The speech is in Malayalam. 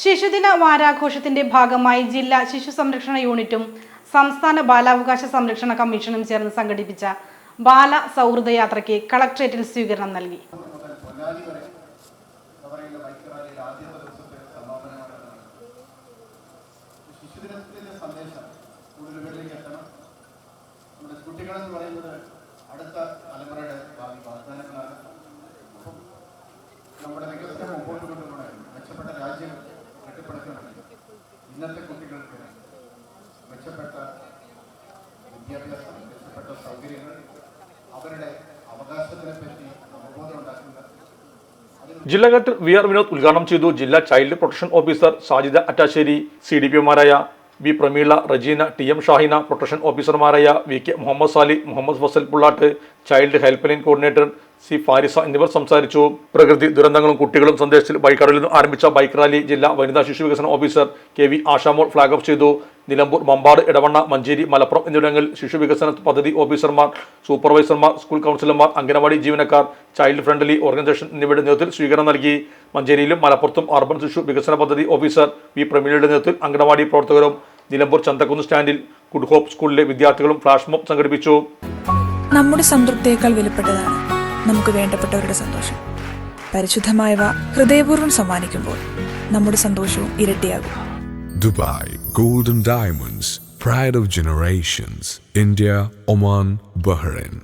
ശിശുദിന വാരാഘോഷത്തിന്റെ ഭാഗമായി ജില്ലാ ശിശു സംരക്ഷണ യൂണിറ്റും സംസ്ഥാന ബാലാവകാശ സംരക്ഷണ കമ്മീഷനും ചേർന്ന് സംഘടിപ്പിച്ച ബാല സൗഹൃദ യാത്രയ്ക്ക് കളക്ട്രേറ്റിൽ സ്വീകരണം നൽകി. നമ്മുടെ വികസനം മുമ്പോട്ട് കൊണ്ടുപോകാൻ മെച്ചപ്പെട്ട രാജ്യം കെട്ടിപ്പടുക്കണമെങ്കിൽ ഇന്നത്തെ കുട്ടികൾക്ക് മെച്ചപ്പെട്ട വിദ്യാഭ്യാസം, മെച്ചപ്പെട്ട സൗകര്യങ്ങൾ, അവരുടെ അവകാശത്തിനെ പറ്റി അവബോധം ഉണ്ടാക്കുക. ജില്ലാ കളക്ടർ വി ആർ വിനോദ് ഉദ്ഘാടനം ചെയ്തു. ജില്ലാ child protection officer Sajida Attasseri, CDPമാരായ B Prameela, Rejeena, TM Shahina, protection ഓഫീസർമാരായ VK Muhammad Sali, Muhammad Fazal Pullatt, child help line coordinator C Farisa എന്നിവർ സംസാരിച്ചു. പ്രകൃതി ദുരന്തങ്ങളും കുട്ടികളും സന്ദേശത്തിൽ ബൈക്കാടിൽ നിന്ന് ആരംഭിച്ച ബൈക്ക് റാലി ജില്ലാ വനിതാ ശിശു വികസന officer KV Ashamol flag off ചെയ്തു. നിലമ്പൂർ, മമ്പാട്, ഇടവണ്ണ, മഞ്ചേരി, മലപ്പുറം എന്നിവിടങ്ങളിൽ ശിശു വികസന പദ്ധതി ഓഫീസർമാർ, സൂപ്പർവൈസർമാർ, സ്കൂൾ കൗൺസിലർമാർ, അംഗനവാടി ജീവനക്കാർ, ചൈൽഡ് ഫ്രണ്ട്ലി ഓർഗനൈസേഷൻ എന്നിവയുടെ നേതൃത്വത്തിൽ സ്വീകരണം നൽകി. മഞ്ചേരിയിലും മലപ്പുറത്തും അർബൻ ശിശു വികസന പദ്ധതി ഓഫീസർ വി പ്രമീളയുടെ നേതൃത്വത്തിൽ അംഗനവാടി പ്രവർത്തകരും നിലമ്പൂർ ചന്തക്കുന്ന് സ്റ്റാൻഡിൽ ഗുഡ് ഹോപ്പ് സ്കൂളിലെ വിദ്യാർത്ഥികളും ഫ്ലാഷ് മോബ് സംഘടിപ്പിച്ചു. നമ്മുടെ സംതൃപ്തിയേക്കാൾ വിലപ്പെട്ടതാണ് നമുക്ക് വേണ്ടപ്പെട്ടവരുടെ സന്തോഷം. പരിശുദ്ധമായവ ഹൃദയപൂർവ്വം സമ്മാനിക്കുമ്പോൾ നമ്മുടെ സന്തോഷവും ഇരട്ടിയാകും. Dubai Golden Diamonds, pride of generations. India, Oman, Bahrain.